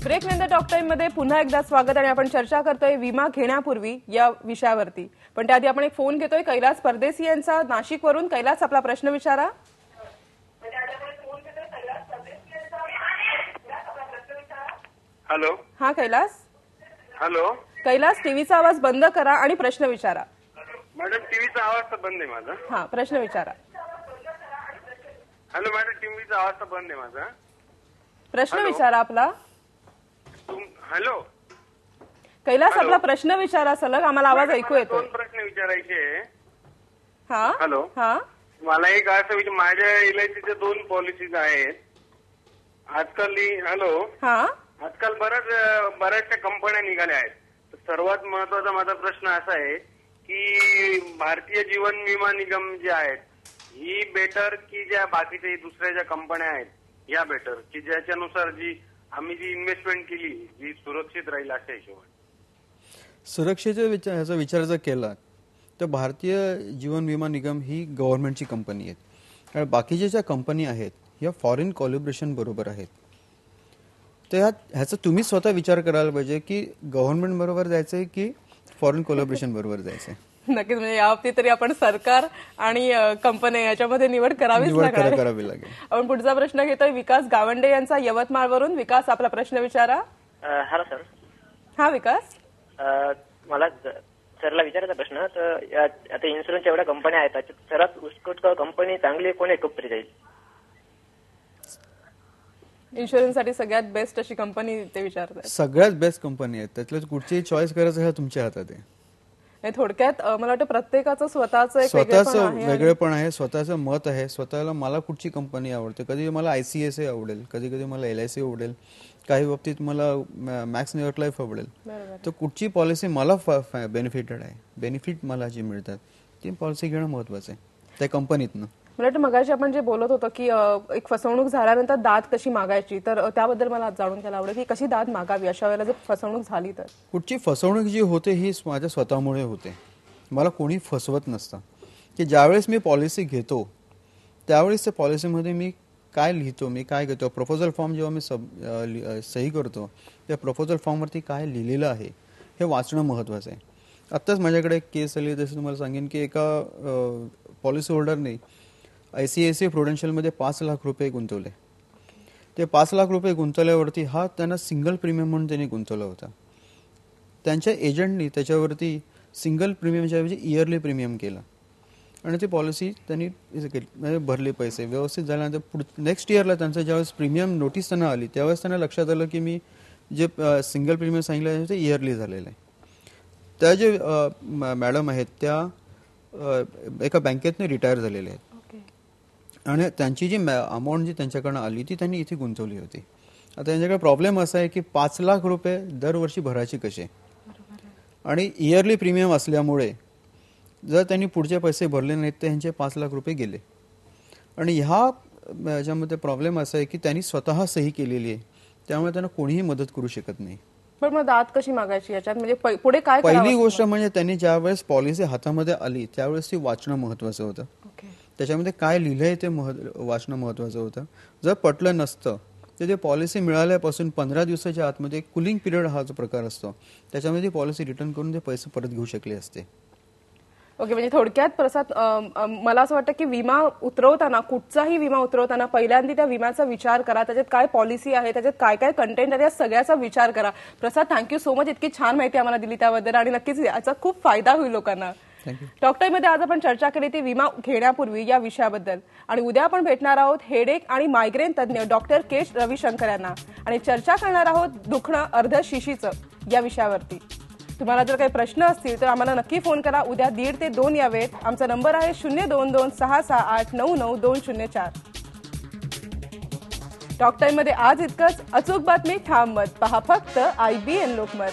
ब्रेकनंतर talk time मध्ये पुन्हा एकदा स्वागत आणि आपण चर्चा करतोय विमा घेण्यापूर्वी या विषयावरती। पण त्याआधी आपण एक फोन घेतोय कैलास परदेशी यांचा नाशिकवरून। कैलास, आपला प्रश्न विचारा। हॅलो। हाँ कैलास। हॅलो कैलास, टीव्हीचा आवाज बंद करा आणि प्रश्न विचारा। मॅडम, टीव्हीचा आवाज तर बंद आहे माझा। हाँ, प्रश्न विचारा। हॅलो मॅडम, टीव्हीचा आवाज तर बंद आहे माझा। प्रश्न विचारा आपला। हॅलो कैलास, आपला प्रश्न विचारा सलग, आम्हाला आवाज ऐकू येतोय। दोन प्रश्न विचारायचे। हाँ हॅलो। हाँ, मला एक असं माझ्या एलआयसीच्या 2 पॉलिसीज आहेत आजकाल। हॅलो। हाँ, आजकाल बऱ्याचशा कंपन्या निघाल्या आहेत। तर सर्वात महत्वाचा माझा प्रश्न असा आहे की भारतीय जीवन विमा निगम जे आहेत ही बेटर की ज्या बाकीच्या दुसऱ्या ज्या कंपन्या आहेत या बेटर, की ज्याच्यानुसार आम्ही जी इन्व्हेस्टमेंट केली जी सुरक्षित राहील अशा हिशोबाने। सुरक्षेचा विचार जर केला तर भारतीय जीवन विमा निगम ही गव्हर्नमेंटची कंपनी आहे, कारण बाकीच्या ज्या कंपनी आहेत या फॉरेन कोलॅबोरेशन बरोबर आहेत। तर ह्याचा तुम्ही स्वतः विचार करायला पाहिजे की गव्हर्नमेंट बरोबर जायचंय की फॉरेन कोलॅबोरेशन बरोबर जायचंय। नक्कीच, म्हणजे याबाबतीत तरी आपण सरकार आणि कंपनी याच्यामध्ये निवड करावी लागेल। आपण पुढचा प्रश्न घेतोय विकास गावंडे यांचा यवतमाळवरून। विकास, आपला प्रश्न विचारा। Hello sir. हा विकास, मला सरला विचारायचा प्रश्न, तर आता इन्शुरन्सच्या एवढ्या कंपन्या आहेत त्याच्यात सर्वात उत्कृष्ट कंपनी चांगली कोण आहे टोप जाईल? इन्शुरन्स साठी सगळ्यात बेस्ट अशी कंपनी ते विचारतात। सगळ्यात बेस्ट कंपनी आहे, त्यातलं कुठची चॉईस करायचं हे तुमच्या हातात आहे। थोडक्यात मला वाटतं प्रत्येकाचं स्वतःचं वेगळेपण आहे, स्वतःचं मत आहे। स्वतःला मला कुठची कंपनी आवडते, कधी मला आयसीआयसीआय आवडेल, कधी कधी मला एलआयसी आवडेल, काही बाबतीत मला मॅक्स न्यूयॉर्क लाईफ आवडेल। तर कुठची पॉलिसी मला बेनिफिटेड आहे, बेनिफिट मला जी मिळतात ती पॉलिसी घेणं महत्वाचं आहे त्या कंपनीतनं। मला वाटतं मगाशी आपण जे बोलत होतो की एक फसवणूक झाल्यानंतर दाद कशी मागायची, तर त्याबद्दल मला जाणून घ्यायला आवडेल की कशी दाद मागावी अशा वेळेला जर फसवणूक झाली तर। कुठची फसवणूक जी होते ही माझ्या स्वतःमुळे होते, मला कोणी फसवत नसतं। की ज्यावेळेस मी पॉलिसी घेतो त्यावेळेस त्या पॉलिसीमध्ये मी काय लिहितो, मी काय घेतो, प्रपोजल फॉर्म जेव्हा मी सही करतो त्या प्रपोजल फॉर्मवरती काय लिहिलेलं आहे हे वाचणं महत्त्वाचं आहे। आत्ताच माझ्याकडे एक केस आली, जसं तुम्हाला सांगेन की एका पॉलिसी होल्डरने आयसीआयसीआय प्रुडेन्शियलमध्ये 5 लाख रुपये गुंतवले। ते 5 लाख रुपये गुंतवल्यावरती हा त्यांना सिंगल प्रीमियम म्हणून त्यांनी गुंतवला होता। त्यांच्या एजंटनी त्याच्यावरती सिंगल प्रीमियमच्या ऐवजी इयरली प्रीमियम केला आणि ती पॉलिसी त्यांनी म्हणजे भरले पैसे व्यवस्थित झाल्यानंतर नेक्स्ट इयरला त्यांचं ज्यावेळेस प्रीमियम नोटीस त्यांना आली त्यावेळेस त्यांना लक्षात आलं की मी जे सिंगल प्रीमियम सांगितलं ते इयरली झालेलं आहे। त्या जे मॅडम आहेत त्या एका बँकेतनं रिटायर झालेले आहेत आणि त्यांची जी अमाऊंट जी त्यांच्याकडनं आली ती त्यांनी इथे गुंतवली होती। आता त्यांच्याकडे प्रॉब्लेम असा आहे की 5 लाख रुपये दरवर्षी भरायचे कसे, आणि इयरली प्रीमियम असल्यामुळे जर त्यांनी पुढचे पैसे भरले नाहीत तर ह्यांचे 5 लाख रुपये गेले। आणि ह्याच्यामध्ये प्रॉब्लेम असा आहे की त्यांनी स्वतः सही केलेली आहे, त्यामुळे त्यांना कोणीही मदत करू शकत नाही। पण मग दाद कशी मागायची याच्यात, म्हणजे पुढे काय? पहिली गोष्ट म्हणजे त्यांनी ज्यावेळेस पॉलिसी हातामध्ये आली त्यावेळेस ती वाचणं महत्वाचं होतं। त्याच्यामध्ये काय लिहिलंय ते वाचणं महत्वाचं होतं। जर पटलं नसतं तर ते पॉलिसी मिळाल्यापासून 15 दिवसाच्या आतमध्ये कुलिंग पिरियड हा जो प्रकार असतो त्याच्यामध्ये ती पॉलिसी रिटर्न करून ते पैसे परत घेऊ शकले असते। ओके, म्हणजे थोडक्यात प्रसाद, मला असं वाटतं की विमा उतरवताना, कुठचाही विमा उतरवताना पहिल्यांदा त्या विम्याचा विचार करा, त्याच्यात काय पॉलिसी आहे, त्याच्यात काय काय कंटेंट आहे, त्या सगळ्याचा विचार करा। प्रसाद, थँक्यू सो मच, इतकी छान माहिती आम्हाला दिली त्याबद्दल, आणि नक्कीच याचा खूप फायदा होईल लोकांना। टॉक टाइम मध्ये आज आपण चर्चा केली ती विमा घेण्यापूर्वी या विषयाबद्दल, आणि उद्या आपण भेटणार आहोत हेडेक आणि मायग्रेन तज्ञ डॉक्टर के रविशंकर यांना, आणि चर्चा करणार आहोत दुखणं अर्धशिशीचं या विषयावरती। तुम्हाला जर काही प्रश्न असतील तर आम्हाला नक्की फोन करा। उद्या 1:30 ते 2 या वेळेत आमचा नंबर आहे 0226689904। टॉक टाइम मध्ये आज इतकंच। अचूक बातमी, ठाम मत, पहा फक्त IBN लोकमत।